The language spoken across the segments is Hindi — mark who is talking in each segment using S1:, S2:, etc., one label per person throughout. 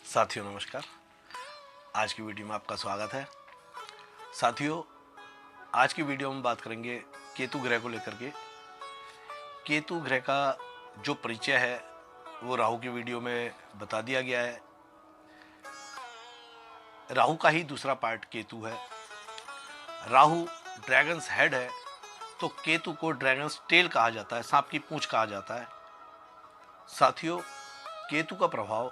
S1: साथियों नमस्कार। आज की वीडियो में आपका स्वागत है। साथियों, आज की वीडियो में बात करेंगे केतु ग्रह को लेकर के। केतु ग्रह का जो परिचय है वो राहु की वीडियो में बता दिया गया है। राहु का ही दूसरा पार्ट केतु है। राहु ड्रैगन्स हेड है तो केतु को ड्रैगन्स टेल कहा जाता है, सांप की पूंछ कहा जाता है। साथियों, केतु का प्रभाव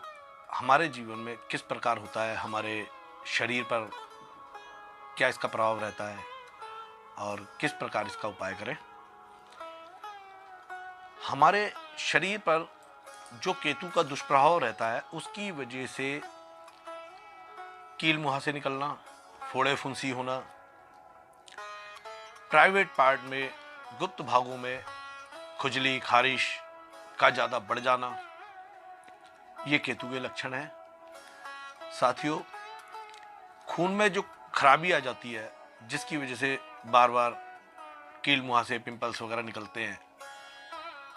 S1: हमारे जीवन में किस प्रकार होता है, हमारे शरीर पर क्या इसका प्रभाव रहता है और किस प्रकार इसका उपाय करें। हमारे शरीर पर जो केतु का दुष्प्रभाव रहता है उसकी वजह से कील मुहासे निकलना, फोड़े फुंसी होना, प्राइवेट पार्ट में गुप्त भागों में खुजली खारिश का ज्यादा बढ़ जाना, ये केतु के लक्षण है। साथियों, खून में जो खराबी आ जाती है जिसकी वजह से बार बार कील मुहासे पिंपल्स वगैरह निकलते हैं,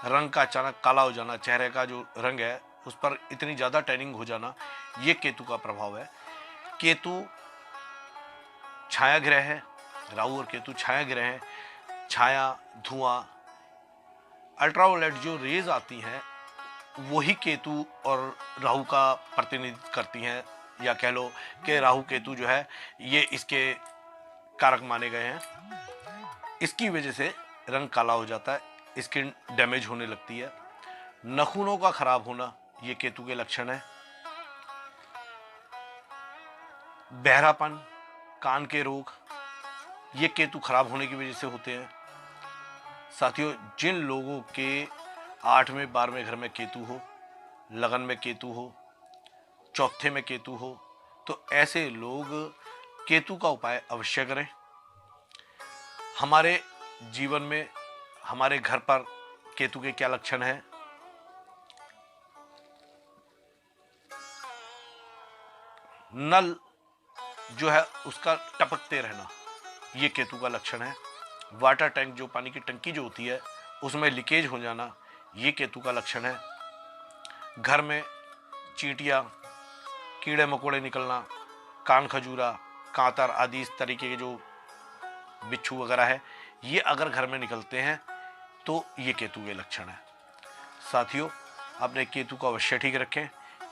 S1: रंग का अचानक काला हो जाना, चेहरे का जो रंग है उस पर इतनी ज्यादा टैनिंग हो जाना, ये केतु का प्रभाव है। केतु छाया ग्रह है। राहु और केतु छाया ग्रह है। छाया, धुआं, अल्ट्रावायलेट जो रेज आती हैं वही केतु और राहु का प्रतिनिधित्व करती हैं, या कह लो कि राहु केतु जो है ये इसके कारक माने गए हैं। इसकी वजह से रंग काला हो जाता है, स्किन डैमेज होने लगती है, नाखूनों का खराब होना, ये केतु के लक्षण है। बहरापन, कान के रोग, ये केतु खराब होने की वजह से होते हैं। साथियों, जिन लोगों के 8वें 12वें घर में केतु हो, लगन में केतु हो, चौथे में केतु हो, तो ऐसे लोग केतु का उपाय अवश्य करें। हमारे जीवन में, हमारे घर पर केतु के क्या लक्षण हैं? नल जो है उसका टपकते रहना, ये केतु का लक्षण है। वाटर टैंक, जो पानी की टंकी जो होती है उसमें लीकेज हो जाना, ये केतु का लक्षण है। घर में चींटियां, कीड़े मकोड़े निकलना, कान खजूरा, कांतर आदि इस तरीके के जो बिच्छू वगैरह है, ये अगर घर में निकलते हैं तो ये केतु के लक्षण है। साथियों, अपने केतु को अवश्य ठीक रखें।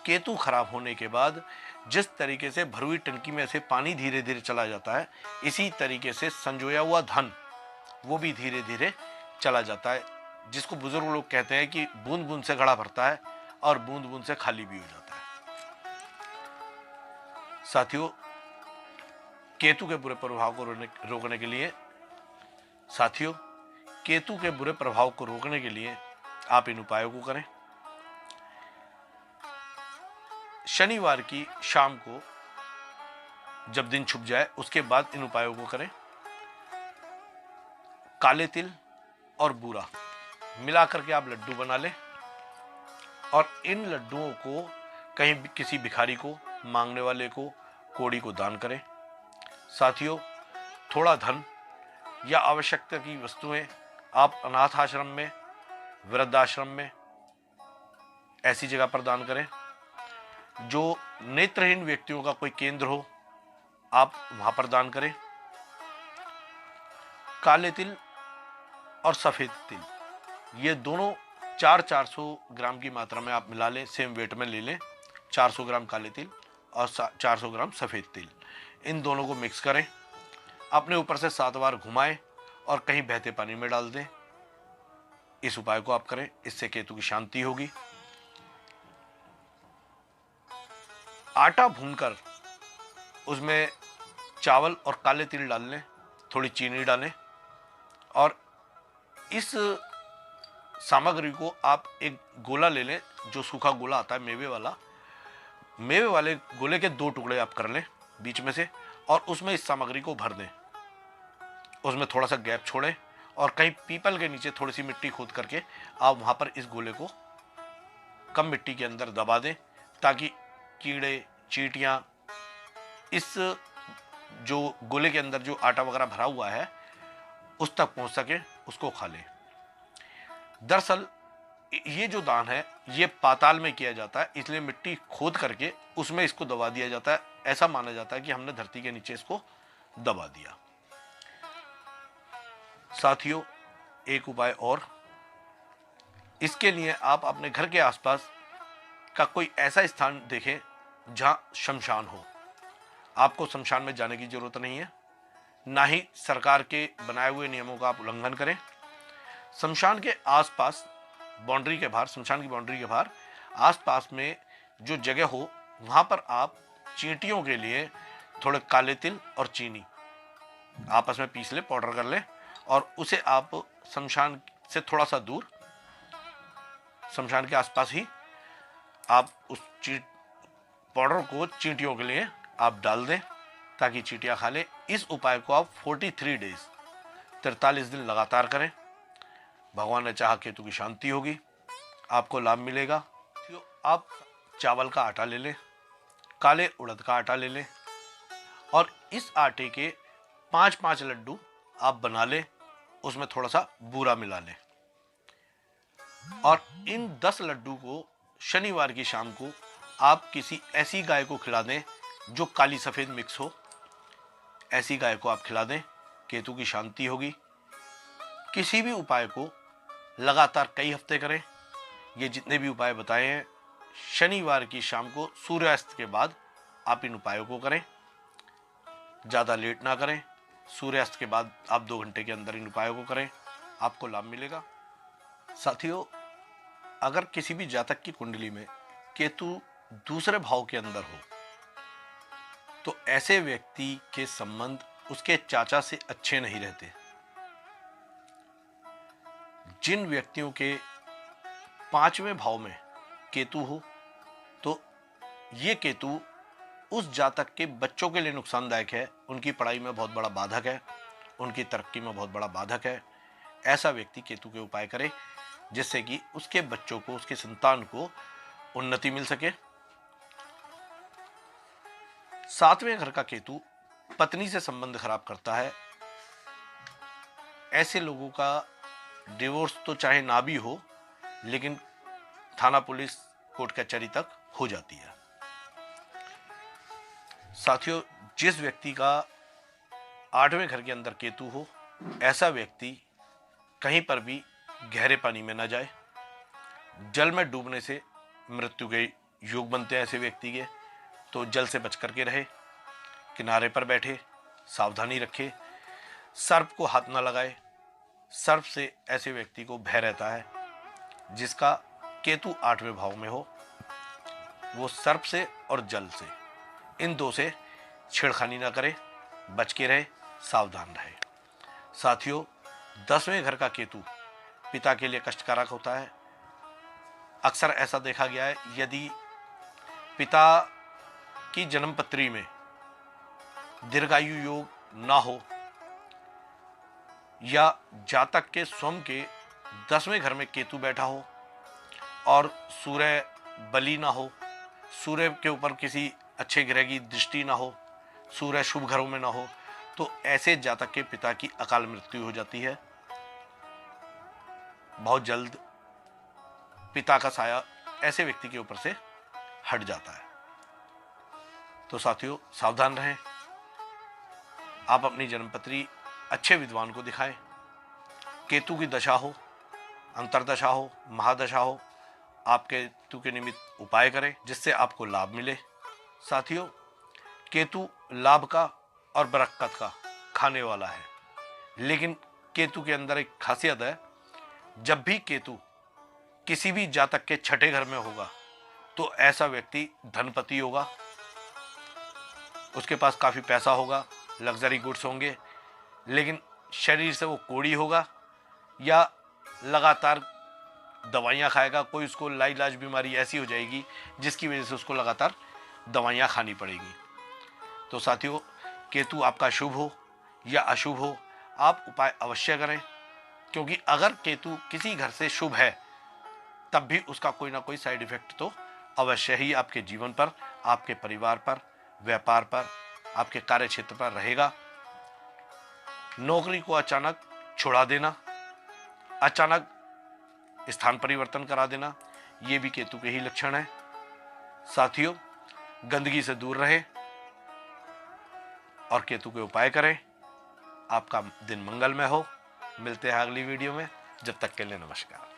S1: केतु खराब होने के बाद जिस तरीके से भरी टंकी में से पानी धीरे धीरे चला जाता है, इसी तरीके से संजोया हुआ धन वो भी धीरे धीरे चला जाता है, जिसको बुजुर्ग लोग कहते हैं कि बूंद बूंद से घड़ा भरता है और बूंद बूंद से खाली भी हो जाता है। साथियों, केतु के बुरे प्रभाव को रोकने के लिए आप इन उपायों को करें। शनिवार की शाम को जब दिन छुप जाए उसके बाद इन उपायों को करें। काले तिल और बूरा मिला करके आप लड्डू बना लें और इन लड्डुओं को कहीं किसी भिखारी को, मांगने वाले को, कोड़ी को दान करें। साथियों, थोड़ा धन या आवश्यकता की वस्तुएं आप अनाथ आश्रम में, वृद्धाश्रम में, ऐसी जगह पर दान करें। जो नेत्रहीन व्यक्तियों का कोई केंद्र हो, आप वहां पर दान करें। काले तिल और सफेद तिल, ये दोनों 400 ग्राम की मात्रा में आप मिला लें, सेम वेट में ले लें। 400 ग्राम काले तिल और 400 ग्राम सफेद तिल, इन दोनों को मिक्स करें, अपने ऊपर से 7 बार घुमाएं और कहीं बहते पानी में डाल दें। इस उपाय को आप करें, इससे केतु की शांति होगी। आटा भूनकर उसमें चावल और काले तिल डाल लें, थोड़ी चीनी डालें और इस सामग्री को आप एक गोला ले लें, जो सूखा गोला आता है मेवे वाले गोले के 2 टुकड़े आप कर लें बीच में से, और उसमें इस सामग्री को भर दें। उसमें थोड़ा सा गैप छोड़ें और कहीं पीपल के नीचे थोड़ी सी मिट्टी खोद करके आप वहां पर इस गोले को कम मिट्टी के अंदर दबा दें, ताकि कीड़े, चींटियां इस जो गोले के अंदर जो आटा वगैरह भरा हुआ है उस तक पहुंच सके, उसको खा लें। दरअसल ये जो दान है ये पाताल में किया जाता है, इसलिए मिट्टी खोद करके उसमें इसको दबा दिया जाता है। ऐसा माना जाता है कि हमने धरती के नीचे इसको दबा दिया। साथियों, एक उपाय और, इसके लिए आप अपने घर के आसपास का कोई ऐसा स्थान देखें जहां शमशान हो। आपको शमशान में जाने की जरूरत नहीं है, ना ही सरकार के बनाए हुए नियमों का आप उल्लंघन करें। शमशान के आसपास बाउंड्री के बाहर, शमशान की बाउंड्री के बाहर आसपास में जो जगह हो वहां पर आप चींटियों के लिए थोड़े काले तिल और चीनी आपस में पीस ले, पाउडर कर ले, और उसे आप शमशान से थोड़ा सा दूर, शमशान के आसपास ही आप उस पाउडर को चींटियों के लिए आप डाल दें ताकि चींटियां खा ले। इस उपाय को आप 43 डेज 43 दिन लगातार करें। भगवान ने चाहा केतु की शांति होगी, आपको लाभ मिलेगा। तो आप चावल का आटा ले लें, काले उड़द का आटा ले लें, और इस आटे के 5-5 लड्डू आप बना लें, उसमें थोड़ा सा बूरा मिला लें, और इन 10 लड्डू को शनिवार की शाम को आप किसी ऐसी गाय को खिला दें जो काली सफेद मिक्स हो। ऐसी गाय को आप खिला दें, केतु की शांति होगी। किसी भी उपाय को लगातार कई हफ्ते करें। ये जितने भी उपाय बताए हैं, शनिवार की शाम को सूर्यास्त के बाद आप इन उपायों को करें। ज़्यादा लेट ना करें, सूर्यास्त के बाद आप 2 घंटे के अंदर इन उपायों को करें, आपको लाभ मिलेगा। साथियों, अगर किसी भी जातक की कुंडली में केतु दूसरे भाव के अंदर हो तो ऐसे व्यक्ति के संबंध उसके चाचा से अच्छे नहीं रहते। जिन व्यक्तियों के 5वें भाव में केतु हो तो ये केतु उस जातक के बच्चों के लिए नुकसानदायक है, उनकी पढ़ाई में बहुत बड़ा बाधक है, उनकी तरक्की में बहुत बड़ा बाधक है। ऐसा व्यक्ति केतु के उपाय करे जिससे कि उसके बच्चों को, उसके संतान को उन्नति मिल सके। 7वें घर का केतु पत्नी से संबंध खराब करता है। ऐसे लोगों का डिवोर्स तो चाहे ना भी हो, लेकिन थाना, पुलिस, कोर्ट कचहरी तक हो जाती है। साथियों, जिस व्यक्ति का 8वें घर के अंदर केतु हो, ऐसा व्यक्ति कहीं पर भी गहरे पानी में ना जाए। जल में डूबने से मृत्यु के योग बनते हैं ऐसे व्यक्ति के, तो जल से बच करके रहे, किनारे पर बैठे, सावधानी रखे, सर्प को हाथ ना लगाए। सर्प से ऐसे व्यक्ति को भय रहता है। जिसका केतु 8वें भाव में हो वो सर्प से और जल से, इन दो से छेड़खानी ना करे, बच के रहे, सावधान रहे। साथियों, 10वें घर का केतु पिता के लिए कष्टकारक होता है। अक्सर ऐसा देखा गया है, यदि पिता की जन्मपत्री में दीर्घायु योग ना हो या जातक के स्वयं के 10वें घर में केतु बैठा हो और सूर्य बली ना हो, सूर्य के ऊपर किसी अच्छे ग्रह की दृष्टि ना हो, सूर्य शुभ घरों में ना हो, तो ऐसे जातक के पिता की अकाल मृत्यु हो जाती है। बहुत जल्द पिता का साया ऐसे व्यक्ति के ऊपर से हट जाता है। तो साथियों, सावधान रहें। आप अपनी जन्मपत्री अच्छे विद्वान को दिखाएं। केतु की दशा हो, अंतरदशा हो, महादशा हो, आप केतु के निमित्त उपाय करें जिससे आपको लाभ मिले। साथियों, केतु लाभ का और बरकत का खाने वाला है, लेकिन केतु के अंदर एक खासियत है, जब भी केतु किसी भी जातक के 6ठे घर में होगा तो ऐसा व्यक्ति धनपति होगा, उसके पास काफी पैसा होगा, लग्जरी गुड्स होंगे, लेकिन शरीर से वो कोढ़ी होगा या लगातार दवाइयाँ खाएगा। कोई उसको लाइलाज बीमारी ऐसी हो जाएगी जिसकी वजह से उसको लगातार दवाइयाँ खानी पड़ेगी। तो साथियों, केतु आपका शुभ हो या अशुभ हो, आप उपाय अवश्य करें, क्योंकि अगर केतु किसी घर से शुभ है तब भी उसका कोई ना कोई साइड इफेक्ट तो अवश्य ही आपके जीवन पर, आपके परिवार पर, व्यापार पर, आपके कार्य क्षेत्र पर रहेगा। नौकरी को अचानक छुड़ा देना, अचानक स्थान परिवर्तन करा देना, ये भी केतु के ही लक्षण है। साथियों, गंदगी से दूर रहे और केतु के उपाय करें। आपका दिन मंगलमय हो। मिलते हैं अगली वीडियो में, जब तक के लिए नमस्कार।